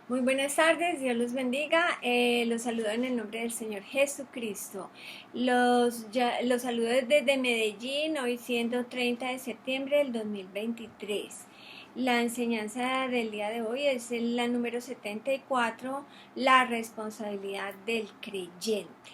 Muy buenas tardes, Dios los bendiga. Los saludo en el nombre del Señor Jesucristo. Los saludo desde Medellín, hoy siendo 30 de septiembre del 2023. La enseñanza del día de hoy es la número 74, la responsabilidad del creyente.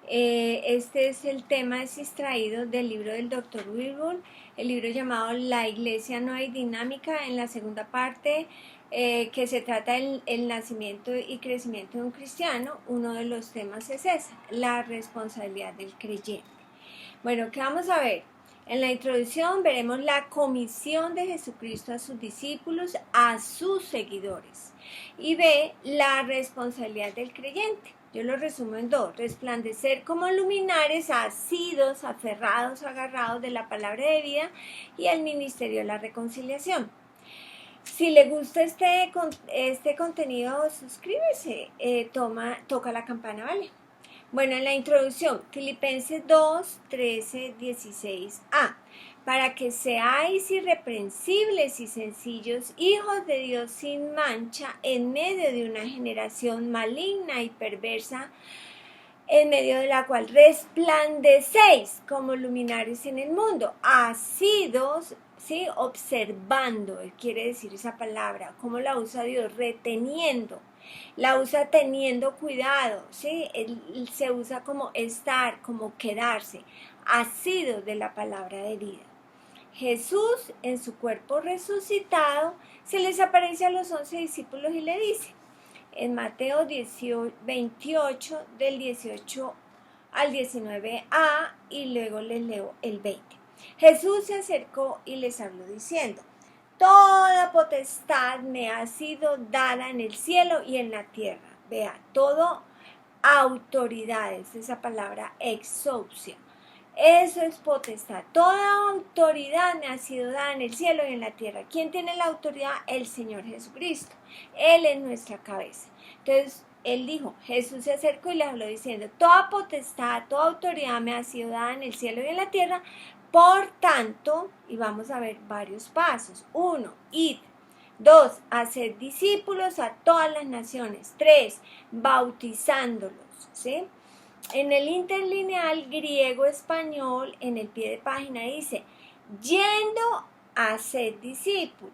Este es el tema extraído del libro del Dr. Wilbur, el libro llamado La Iglesia no hay dinámica, en la segunda parte, que se trata del el nacimiento y crecimiento de un cristiano. Uno de los temas es esa, la responsabilidad del creyente. Bueno, ¿qué vamos a ver? En la introducción veremos la comisión de Jesucristo a sus discípulos, a sus seguidores. Y B, la responsabilidad del creyente. Yo lo resumo en dos: resplandecer como luminares asidos, aferrados, agarrados de la palabra de vida, y el ministerio de la reconciliación. Si le gusta este contenido, suscríbese, toca la campana, ¿vale? Bueno, en la introducción, Filipenses 2, 13, 16a. Para que seáis irreprensibles y sencillos, hijos de Dios sin mancha, en medio de una generación maligna y perversa, en medio de la cual resplandecéis como luminares en el mundo, asidos, ¿sí? Observando, quiere decir esa palabra, ¿cómo la usa Dios? Reteniendo. La usa teniendo cuidado, ¿sí? Se usa como estar, como quedarse, asidos de la palabra de vida. Jesús, en su cuerpo resucitado, se les aparece a los 11 discípulos y le dice, en Mateo 28, del 18 al 19a, y luego les leo el 20. Jesús se acercó y les habló diciendo, toda potestad me ha sido dada en el cielo y en la tierra. Vea, todo autoridades, esa palabra exousia. Eso es potestad. Toda autoridad me ha sido dada en el cielo y en la tierra. ¿Quién tiene la autoridad? El Señor Jesucristo. Él es nuestra cabeza. Entonces, él dijo, Jesús se acercó y le habló diciendo, toda potestad, toda autoridad me ha sido dada en el cielo y en la tierra. Por tanto, y vamos a ver varios pasos. 1, id. 2, hacer discípulos a todas las naciones. 3, bautizándolos, ¿sí? En el interlineal griego-español, en el pie de página dice, yendo a ser discípulos.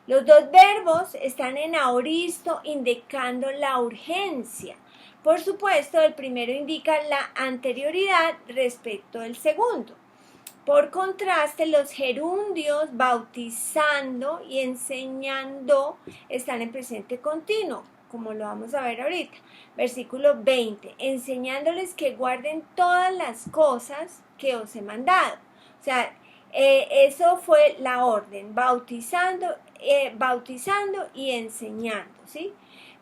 Los dos verbos están en aoristo, indicando la urgencia. Por supuesto, el primero indica la anterioridad respecto del segundo. Por contraste, los gerundios bautizando y enseñando están en presente continuo, como lo vamos a ver ahorita. Versículo 20, enseñándoles que guarden todas las cosas que os he mandado. O sea, eso fue la orden, bautizando y enseñando, ¿sí?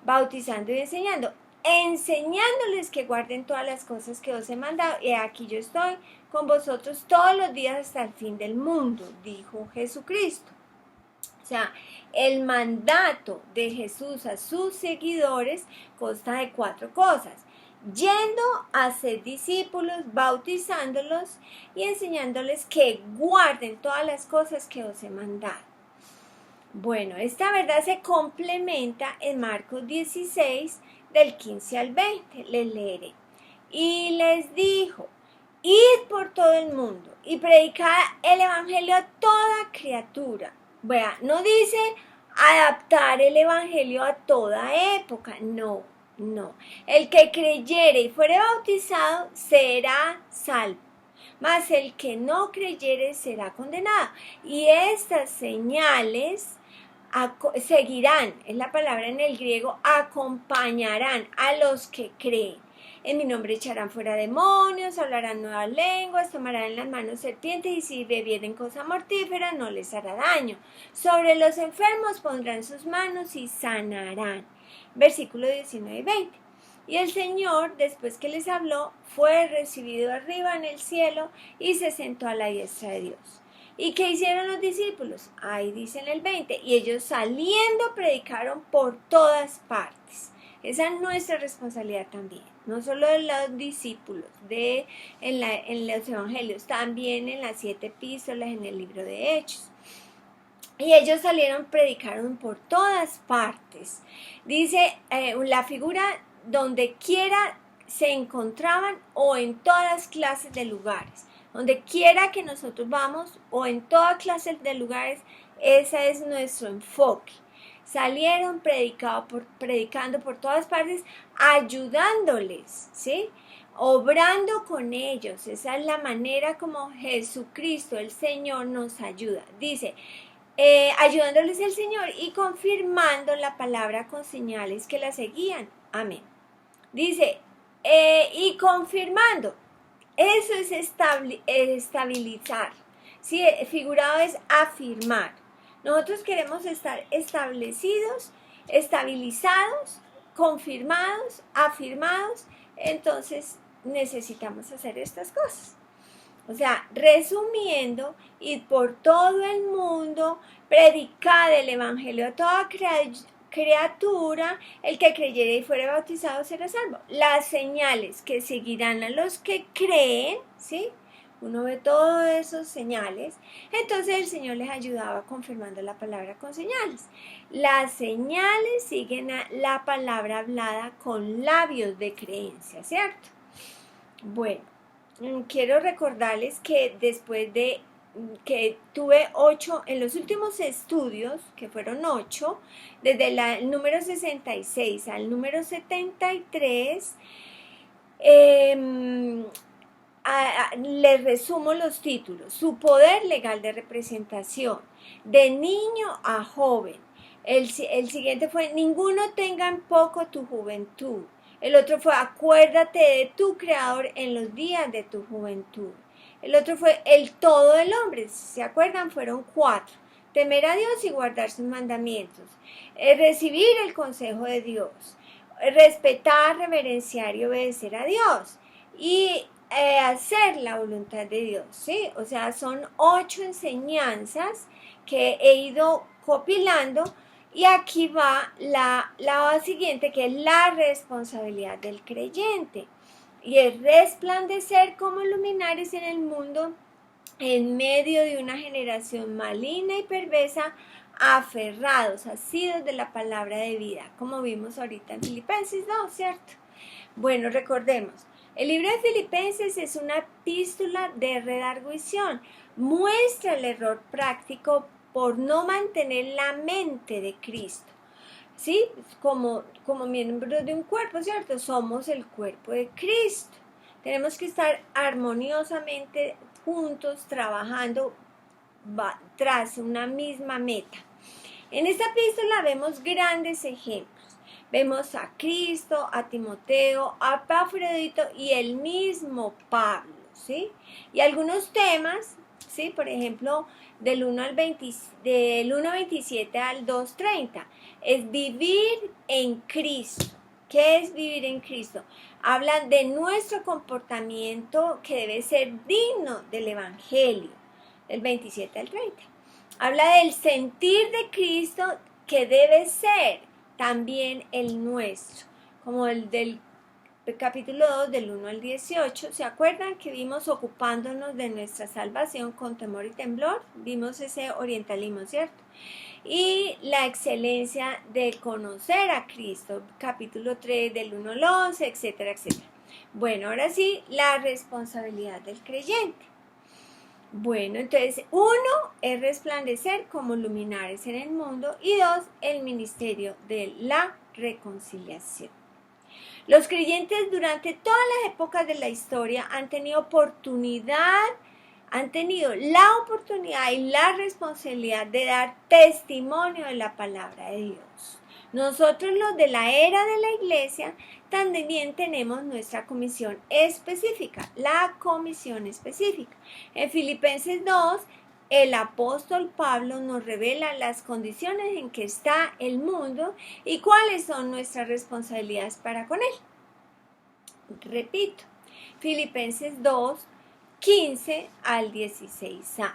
Bautizando y enseñando. Enseñándoles que guarden todas las cosas que os he mandado, y aquí yo estoy con vosotros todos los días hasta el fin del mundo, dijo Jesucristo. O sea, el mandato de Jesús a sus seguidores consta de 4 cosas: yendo a ser discípulos, bautizándolos y enseñándoles que guarden todas las cosas que os he mandado. Bueno, esta verdad se complementa en Marcos 16, del 15 al 20. Les leeré. Y les dijo, id por todo el mundo y predicad el evangelio a toda criatura. Vea, no dice adaptar el evangelio a toda época, no. El que creyere y fuere bautizado será salvo, mas el que no creyere será condenado. Y estas señales seguirán, es la palabra en el griego, acompañarán a los que creen. En mi nombre echarán fuera demonios, hablarán nuevas lenguas, tomarán en las manos serpientes, y si bebieren cosa mortífera no les hará daño. Sobre los enfermos pondrán sus manos y sanarán. Versículo 19 y 20. Y el Señor, después que les habló, fue recibido arriba en el cielo y se sentó a la diestra de Dios. ¿Y qué hicieron los discípulos? Ahí dice en el 20, y ellos saliendo predicaron por todas partes. Esa es nuestra responsabilidad también, no solo de los discípulos, en los evangelios, también en las 7 epístolas, en el libro de Hechos. Y ellos salieron, predicaron por todas partes. Dice la figura donde quiera se encontraban o en todas clases de lugares. Donde quiera que nosotros vamos o en todas clases de lugares, ese es nuestro enfoque. Salieron predicando por todas partes, ayudándoles, ¿sí? Obrando con ellos. Esa es la manera como Jesucristo, el Señor, nos ayuda. Dice, ayudándoles el Señor y confirmando la palabra con señales que la seguían. Amén. Dice, y confirmando. Eso es estabilizar. ¿Sí? Figurado es afirmar. Nosotros queremos estar establecidos, estabilizados, confirmados, afirmados. Entonces necesitamos hacer estas cosas. O sea, resumiendo, id por todo el mundo, predicad el evangelio a toda criatura, el que creyere y fuere bautizado será salvo. Las señales que seguirán a los que creen, ¿sí? Uno ve todas esas señales. Entonces el Señor les ayudaba confirmando la palabra con señales. Las señales siguen a la palabra hablada con labios de creencia, ¿cierto? Bueno, quiero recordarles que después de que tuve 8, en los últimos estudios, que fueron 8, desde el número 66 al número 73, les resumo los títulos. Su poder legal de representación, de niño a joven. El siguiente fue, ninguno tenga en poco tu juventud. El otro fue, acuérdate de tu Creador en los días de tu juventud. El otro fue, el todo del hombre. Si se acuerdan, fueron 4. Temer a Dios y guardar sus mandamientos. Recibir el consejo de Dios. Respetar, reverenciar y obedecer a Dios. Y hacer la voluntad de Dios, ¿sí? O sea, son 8 enseñanzas que he ido copilando. Y aquí va la siguiente, que es la responsabilidad del creyente. Y es resplandecer como luminares en el mundo en medio de una generación maligna y perversa, aferrados, asidos de la palabra de vida, como vimos ahorita en Filipenses 2, ¿cierto? Bueno, recordemos, el libro de Filipenses es una epístola de redarguición. Muestra el error práctico por no mantener la mente de Cristo. ¿Sí? Como miembros de un cuerpo, ¿cierto? Somos el cuerpo de Cristo. Tenemos que estar armoniosamente juntos, trabajando tras una misma meta. En esta epístola vemos grandes ejemplos. Vemos a Cristo, a Timoteo, a Epafrodito y el mismo Pablo, ¿sí? Y algunos temas, ¿sí? Por ejemplo, del 1:27 al 2:30, es vivir en Cristo. ¿Qué es vivir en Cristo? Hablan de nuestro comportamiento que debe ser digno del Evangelio, del 27 al 30. Habla del sentir de Cristo que debe ser también el nuestro, como el del capítulo 2 del 1 al 18, ¿se acuerdan que vimos ocupándonos de nuestra salvación con temor y temblor? Vimos ese orientalismo, ¿cierto? Y la excelencia de conocer a Cristo, capítulo 3 del 1 al 11, etcétera, etcétera. Bueno, ahora sí, la responsabilidad del creyente. Bueno, entonces, 1 es resplandecer como luminares en el mundo y 2, el ministerio de la reconciliación. Los creyentes durante todas las épocas de la historia han tenido la oportunidad y la responsabilidad de dar testimonio de la palabra de Dios. Nosotros los de la era de la iglesia también tenemos nuestra comisión específica, la comisión específica. En Filipenses 2, el apóstol Pablo nos revela las condiciones en que está el mundo y cuáles son nuestras responsabilidades para con él. Repito, Filipenses 2, 15 al 16a.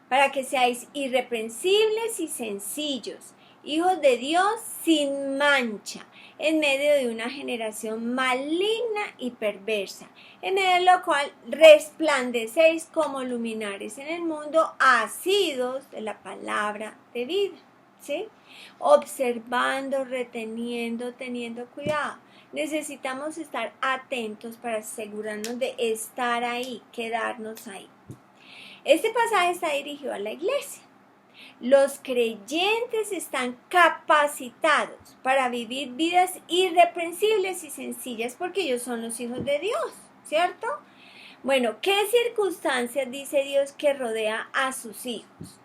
Para que seáis irreprensibles y sencillos, hijos de Dios sin mancha, en medio de una generación maligna y perversa, en medio de lo cual resplandecéis como luminares en el mundo, asidos de la palabra de vida, ¿sí? Observando, reteniendo, teniendo cuidado. Necesitamos estar atentos para asegurarnos de estar ahí, quedarnos ahí. Este pasaje está dirigido a la iglesia. Los creyentes están capacitados para vivir vidas irreprensibles y sencillas porque ellos son los hijos de Dios, ¿cierto? Bueno, ¿qué circunstancias dice Dios que rodea a sus hijos?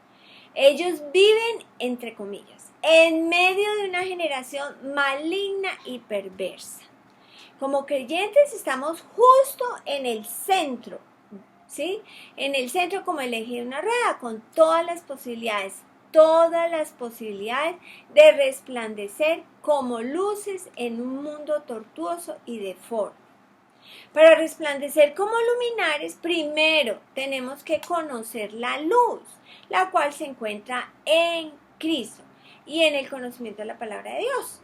Ellos viven, entre comillas, en medio de una generación maligna y perversa. Como creyentes estamos justo en el centro, ¿sí? En el centro, como elegir una rueda, con todas las posibilidades de resplandecer como luces en un mundo tortuoso y deforme. Para resplandecer como luminares, primero tenemos que conocer la luz, la cual se encuentra en Cristo y en el conocimiento de la palabra de Dios.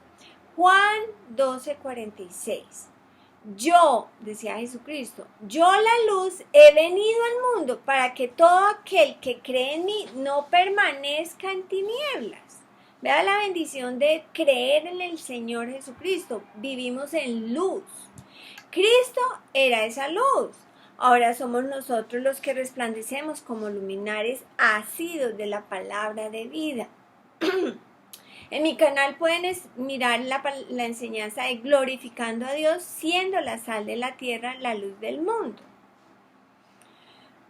Juan 12:46. Yo, decía Jesucristo, yo la luz he venido al mundo para que todo aquel que cree en mí no permanezca en tinieblas. Vea la bendición de creer en el Señor Jesucristo. Vivimos en luz. Cristo era esa luz. Ahora somos nosotros los que resplandecemos como luminares asidos de la palabra de vida. En mi canal pueden mirar la enseñanza de glorificando a Dios, siendo la sal de la tierra, la luz del mundo.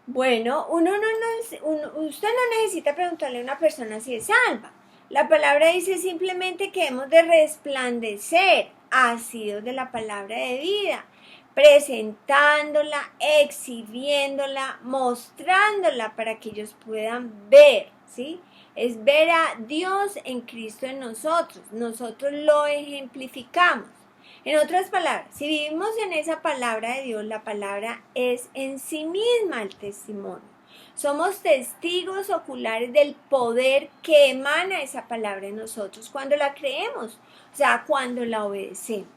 Bueno, usted no necesita preguntarle a una persona si es salva. La palabra dice simplemente que hemos de resplandecer asidos de la palabra de vida, presentándola, exhibiéndola, mostrándola para que ellos puedan ver, ¿sí? Es ver a Dios en Cristo en nosotros. Nosotros lo ejemplificamos. En otras palabras, si vivimos en esa palabra de Dios, la palabra es en sí misma el testimonio. Somos testigos oculares del poder que emana esa palabra en nosotros cuando la creemos, o sea, cuando la obedecemos.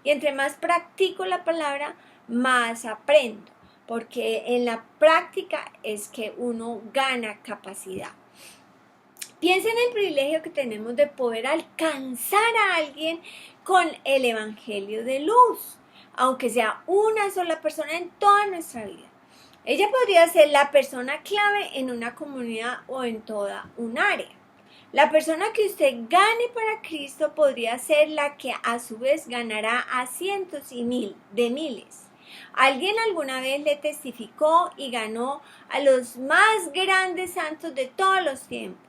Y entre más practico la palabra, más aprendo, porque en la práctica es que uno gana capacidad. Piensa en el privilegio que tenemos de poder alcanzar a alguien con el evangelio de luz, aunque sea una sola persona en toda nuestra vida. Ella podría ser la persona clave en una comunidad o en toda un área. La persona que usted gane para Cristo podría ser la que a su vez ganará a cientos y miles. Alguien alguna vez le testificó y ganó a los más grandes santos de todos los tiempos.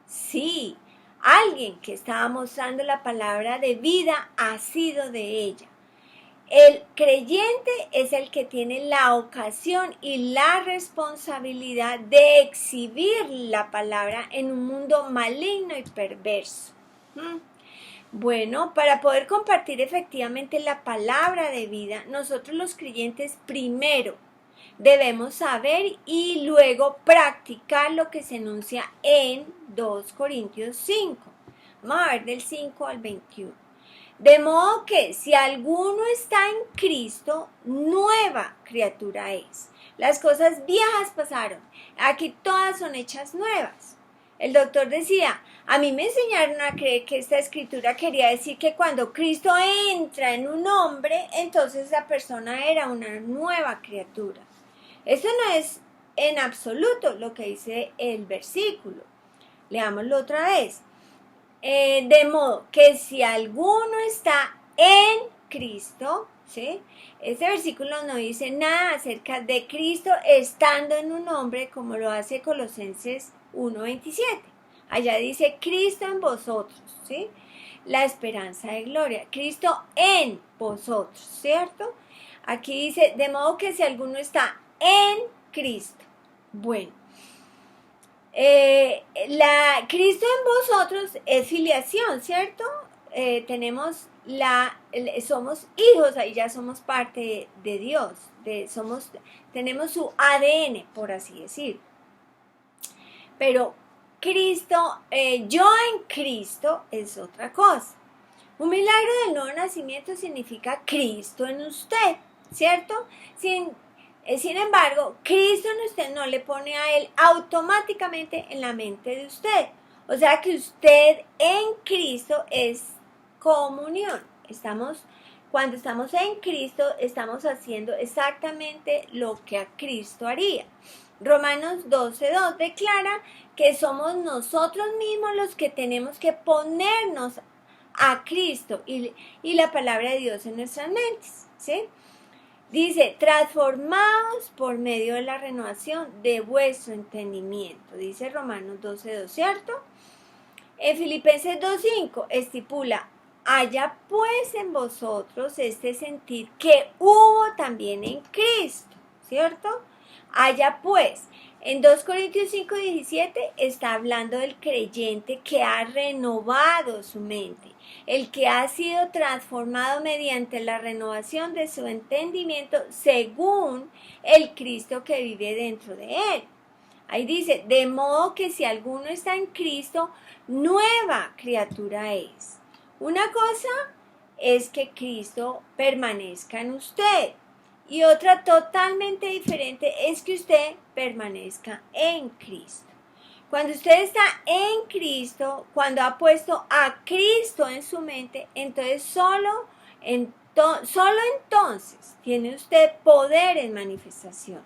Sí, alguien que estaba mostrando la palabra de vida ha sido de ella. El creyente es el que tiene la ocasión y la responsabilidad de exhibir la palabra en un mundo maligno y perverso. Bueno, para poder compartir efectivamente la palabra de vida, nosotros los creyentes primero debemos saber y luego practicar lo que se enuncia en 2 Corintios 5. Vamos a ver del 5 al 21. De modo que si alguno está en Cristo, nueva criatura es. Las cosas viejas pasaron, aquí todas son hechas nuevas. El doctor decía, a mí me enseñaron a creer que esta escritura quería decir que cuando Cristo entra en un hombre, entonces la persona era una nueva criatura. Eso no es en absoluto lo que dice el versículo. Leámoslo otra vez. De modo que si alguno está en Cristo, ¿sí? Este versículo no dice nada acerca de Cristo estando en un hombre como lo hace Colosenses 1:27. Allá dice Cristo en vosotros, ¿sí? La esperanza de gloria. Cristo en vosotros, ¿cierto? Aquí dice, de modo que si alguno está en Cristo. Bueno. Cristo en vosotros es filiación, ¿cierto? Somos hijos, ahí ya somos parte de Dios, tenemos su ADN, por así decir. Pero Cristo, yo en Cristo es otra cosa. Un milagro del nuevo nacimiento significa Cristo en usted, ¿cierto? Sin embargo, Cristo en usted no le pone a Él automáticamente en la mente de usted. O sea que usted en Cristo es comunión. Cuando estamos en Cristo, estamos haciendo exactamente lo que a Cristo haría. Romanos 12:2 declara que somos nosotros mismos los que tenemos que ponernos a Cristo y la palabra de Dios en nuestras mentes, ¿sí? Dice, transformados por medio de la renovación de vuestro entendimiento, dice Romanos 12:2, ¿cierto? En Filipenses 2:5 estipula, haya pues en vosotros este sentir que hubo también en Cristo, ¿cierto? Haya pues. En 2 Corintios 5:17 está hablando del creyente que ha renovado su mente, el que ha sido transformado mediante la renovación de su entendimiento según el Cristo que vive dentro de él. Ahí dice, de modo que si alguno está en Cristo, nueva criatura es. Una cosa es que Cristo permanezca en usted. Y otra totalmente diferente es que usted permanezca en Cristo. Cuando usted está en Cristo, cuando ha puesto a Cristo en su mente, entonces solo entonces tiene usted poder en manifestación.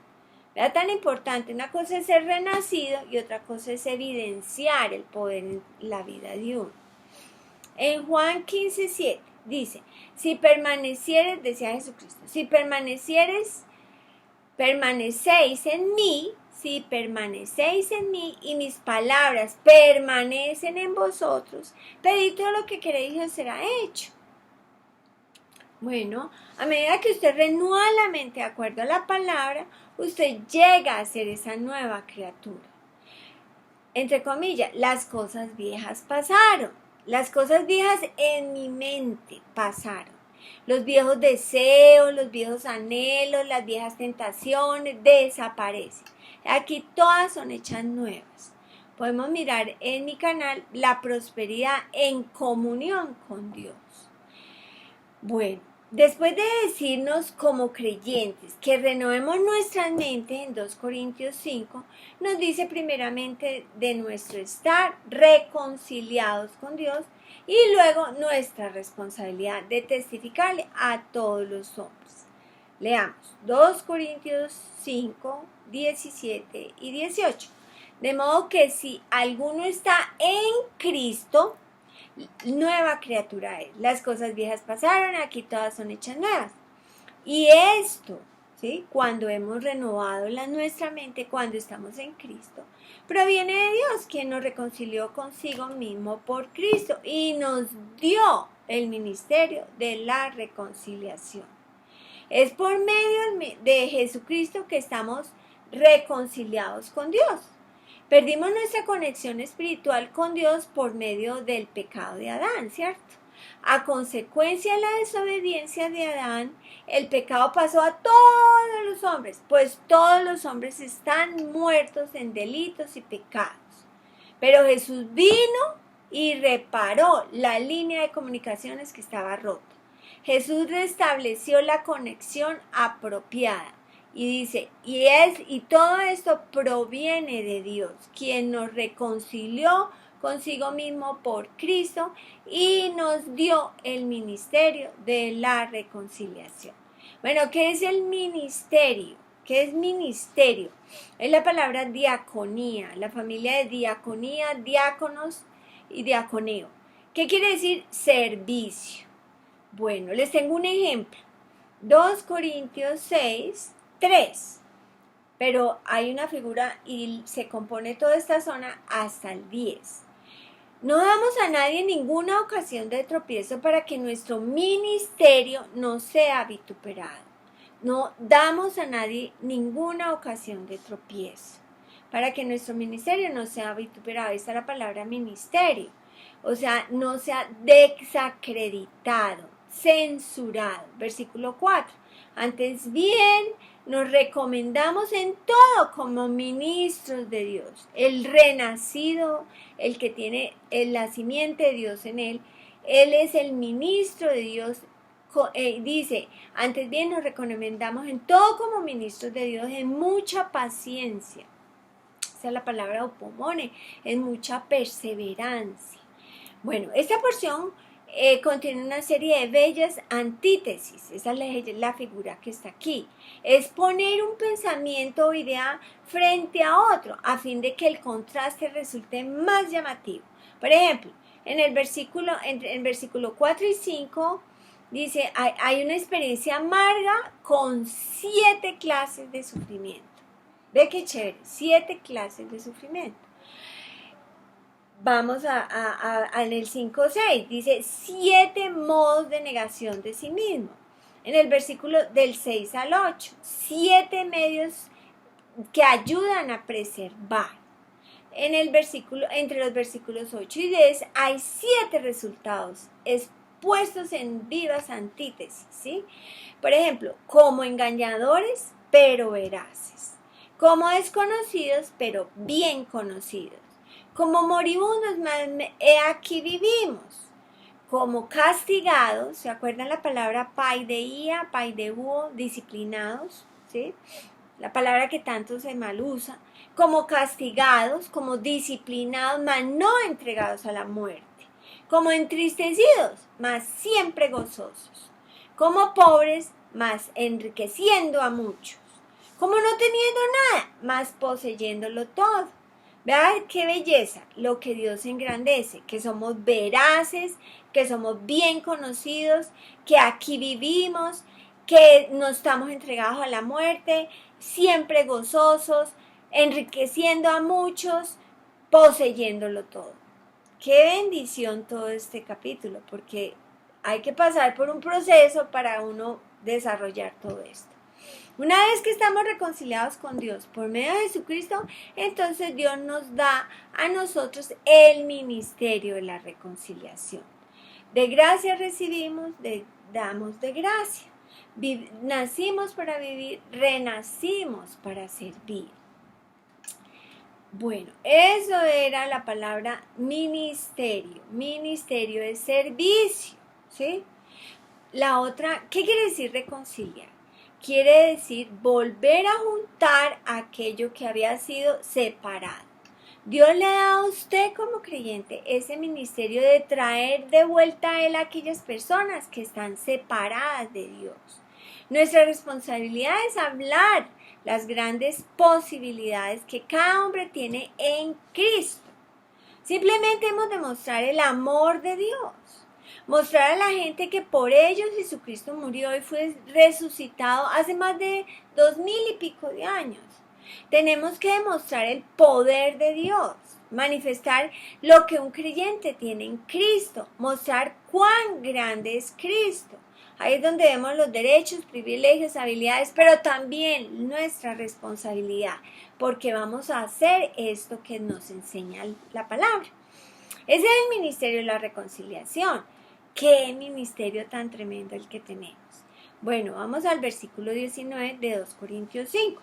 Vea tan importante, una cosa es ser renacido y otra cosa es evidenciar el poder en la vida de uno. En Juan 15:7 dice, si permanecieres, decía Jesucristo, si permanecéis en mí, si permanecéis en mí y mis palabras permanecen en vosotros, pedid todo lo que queréis y os será hecho. Bueno, a medida que usted renueva la mente de acuerdo a la palabra, usted llega a ser esa nueva criatura. Entre comillas, las cosas viejas pasaron. Las cosas viejas en mi mente pasaron. Los viejos deseos, los viejos anhelos, las viejas tentaciones desaparecen. Aquí todas son hechas nuevas. Podemos mirar en mi canal la prosperidad en comunión con Dios. Bueno, después de decirnos como creyentes que renovemos nuestra mente en 2 Corintios 5, nos dice primeramente de nuestro estar reconciliados con Dios y luego nuestra responsabilidad de testificarle a todos los hombres. Leamos 2 Corintios 5, 17 y 18. De modo que si alguno está en Cristo, nueva criatura es. Las cosas viejas pasaron, aquí todas son hechas nuevas. Y esto, ¿sí? Cuando hemos renovado nuestra mente, cuando estamos en Cristo, proviene de Dios, quien nos reconcilió consigo mismo por Cristo y nos dio el ministerio de la reconciliación. Es por medio de Jesucristo que estamos reconciliados con Dios. Perdimos nuestra conexión espiritual con Dios por medio del pecado de Adán, ¿cierto? A consecuencia de la desobediencia de Adán, el pecado pasó a todos los hombres, pues todos los hombres están muertos en delitos y pecados. Pero Jesús vino y reparó la línea de comunicaciones que estaba rota. Jesús restableció la conexión apropiada. Y dice, y todo esto proviene de Dios, quien nos reconcilió consigo mismo por Cristo y nos dio el ministerio de la reconciliación. Bueno, ¿qué es el ministerio? ¿Qué es ministerio? Es la palabra diaconía, la familia de diaconía, diáconos y diaconeo. ¿Qué quiere decir servicio? Bueno, les tengo un ejemplo. 2 Corintios 6, 3, pero hay una figura y se compone toda esta zona hasta el 10. No damos a nadie ninguna ocasión de tropiezo para que nuestro ministerio no sea vituperado. No damos a nadie ninguna ocasión de tropiezo para que nuestro ministerio no sea vituperado. Esta es la palabra ministerio. O sea, no sea desacreditado, censurado. Versículo 4. Antes bien, nos recomendamos en todo como ministros de Dios, el renacido, el que tiene la simiente de Dios en él, Él es el ministro de Dios. Dice, antes bien nos recomendamos en todo como ministros de Dios, en mucha paciencia. Esa es la palabra upomone, en mucha perseverancia. Bueno, esta porción contiene una serie de bellas antítesis. Esa es la figura que está aquí. Es poner un pensamiento o idea frente a otro, a fin de que el contraste resulte más llamativo. Por ejemplo, en el versículo 4 y 5 dice, hay una experiencia amarga con 7 clases de sufrimiento. Ve qué chévere, 7 clases de sufrimiento. Vamos en el 5:6, dice 7 modos de negación de sí mismo. En el versículo del 6 al 8, 7 medios que ayudan a preservar. Entre los versículos 8 y 10 hay 7 resultados expuestos en vivas antítesis, ¿sí? Por ejemplo, como engañadores, pero veraces. Como desconocidos, pero bien conocidos. Como moribundos, aquí vivimos. Como castigados, ¿se acuerdan la palabra paideía, paideuo, disciplinados? ¿Sí? La palabra que tanto se mal usa. Como castigados, como disciplinados, mas no entregados a la muerte. Como entristecidos, mas siempre gozosos. Como pobres, mas enriqueciendo a muchos. Como no teniendo nada, mas poseyéndolo todo. Vean qué belleza lo que Dios engrandece, que somos veraces, que somos bien conocidos, que aquí vivimos, que no estamos entregados a la muerte, siempre gozosos, enriqueciendo a muchos, poseyéndolo todo. Qué bendición todo este capítulo, porque hay que pasar por un proceso para uno desarrollar todo esto. Una vez que estamos reconciliados con Dios por medio de Jesucristo, entonces Dios nos da a nosotros el ministerio de la reconciliación. De gracia recibimos, damos de gracia. Nacimos para vivir, renacimos para servir. Bueno, eso era la palabra ministerio. Ministerio es servicio, ¿sí? La otra, ¿qué quiere decir reconciliar? Quiere decir volver a juntar aquello que había sido separado. Dios le da a usted como creyente ese ministerio de traer de vuelta a Él a aquellas personas que están separadas de Dios. Nuestra responsabilidad es hablar las grandes posibilidades que cada hombre tiene en Cristo. Simplemente hemos de mostrar el amor de Dios. Mostrar a la gente que por ellos Jesucristo murió y fue resucitado hace más de 2000 y pico de años. Tenemos que demostrar el poder de Dios, manifestar lo que un creyente tiene en Cristo, mostrar cuán grande es Cristo. Ahí es donde vemos los derechos, privilegios, habilidades, pero también nuestra responsabilidad, porque vamos a hacer esto que nos enseña la palabra. Ese es el ministerio de la reconciliación. ¡Qué ministerio tan tremendo el que tenemos! Bueno, vamos al versículo 19 de 2 Corintios 5.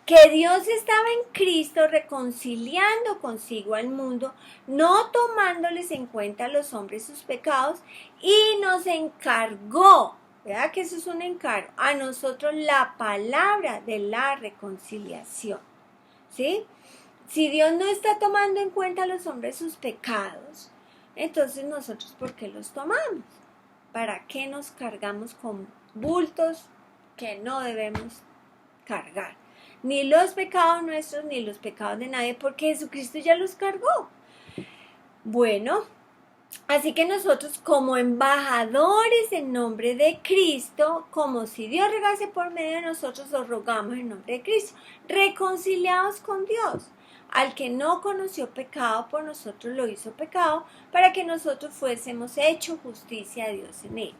Que Dios estaba en Cristo reconciliando consigo al mundo, no tomándoles en cuenta a los hombres sus pecados, y nos encargó, ¿verdad que eso es un encargo? A nosotros la palabra de la reconciliación, ¿sí? Si Dios no está tomando en cuenta a los hombres sus pecados, entonces nosotros, ¿por qué los tomamos? ¿Para qué nos cargamos con bultos que no debemos cargar? Ni los pecados nuestros, ni los pecados de nadie, porque Jesucristo ya los cargó. Bueno, así que nosotros como embajadores en nombre de Cristo, como si Dios regase por medio de nosotros, os rogamos en nombre de Cristo, reconciliados con Dios. Al que no conoció pecado, por nosotros lo hizo pecado, para que nosotros fuésemos hecho justicia de Dios en él.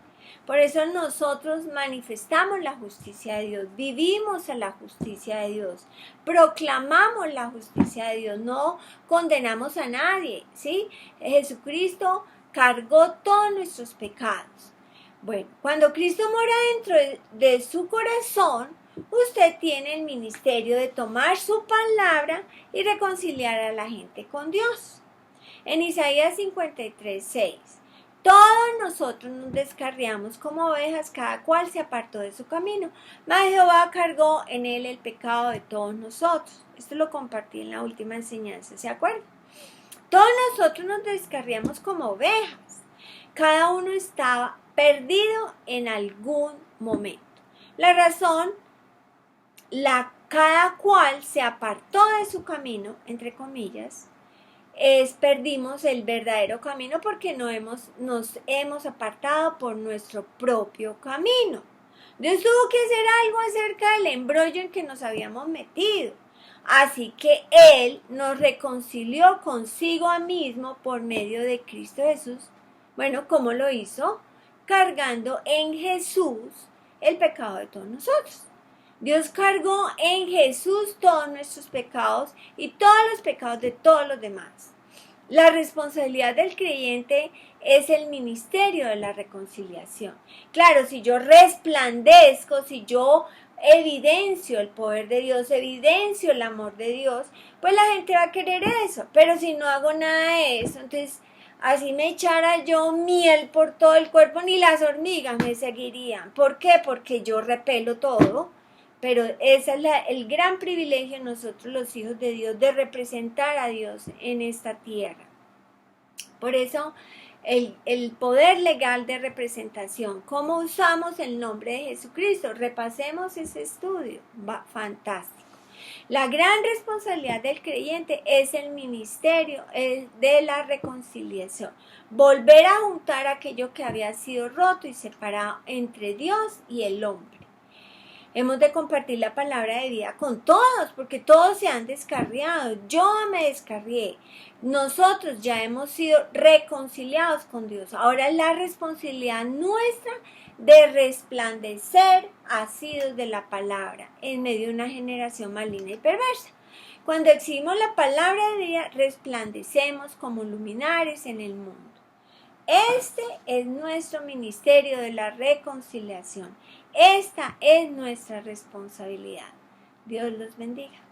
Por eso nosotros manifestamos la justicia de Dios, vivimos a la justicia de Dios, proclamamos la justicia de Dios, no condenamos a nadie, ¿sí? Jesucristo cargó todos nuestros pecados. Bueno, cuando Cristo mora dentro de su corazón, usted tiene el ministerio de tomar su palabra y reconciliar a la gente con Dios. En Isaías 53:6, Todos nosotros nos descarriamos como ovejas, cada cual se apartó de su camino. Mas Jehová cargó en él el pecado de todos nosotros. Esto lo compartí en la última enseñanza, ¿se acuerdan? Todos nosotros nos descarriamos como ovejas. Cada uno estaba perdido en algún momento. La razón, cada cual se apartó de su camino, entre comillas, perdimos el verdadero camino porque nos hemos apartado por nuestro propio camino. Dios tuvo que hacer algo acerca del embrollo en que nos habíamos metido. Así que Él nos reconcilió consigo mismo por medio de Cristo Jesús. Bueno, ¿cómo lo hizo? Cargando en Jesús el pecado de todos nosotros. Dios cargó en Jesús todos nuestros pecados y todos los pecados de todos los demás. La responsabilidad del creyente es el ministerio de la reconciliación. Claro, si yo resplandezco, si yo evidencio el poder de Dios, evidencio el amor de Dios, pues la gente va a querer eso. Pero si no hago nada de eso, entonces así me echara yo miel por todo el cuerpo, ni las hormigas me seguirían. ¿Por qué? Porque yo repelo todo. Pero ese es el gran privilegio de nosotros los hijos de Dios, de representar a Dios en esta tierra. Por eso el poder legal de representación, ¿cómo usamos el nombre de Jesucristo? Repasemos ese estudio, fantástico. La gran responsabilidad del creyente es el ministerio de la reconciliación. Volver a juntar aquello que había sido roto y separado entre Dios y el hombre. Hemos de compartir la palabra de vida con todos, porque todos se han descarriado. Yo me descarrié. Nosotros ya hemos sido reconciliados con Dios. Ahora es la responsabilidad nuestra de resplandecer asidos de la palabra en medio de una generación maligna y perversa. Cuando exhibimos la palabra de vida, resplandecemos como luminares en el mundo. Este es nuestro ministerio de la reconciliación. Esta es nuestra responsabilidad. Dios los bendiga.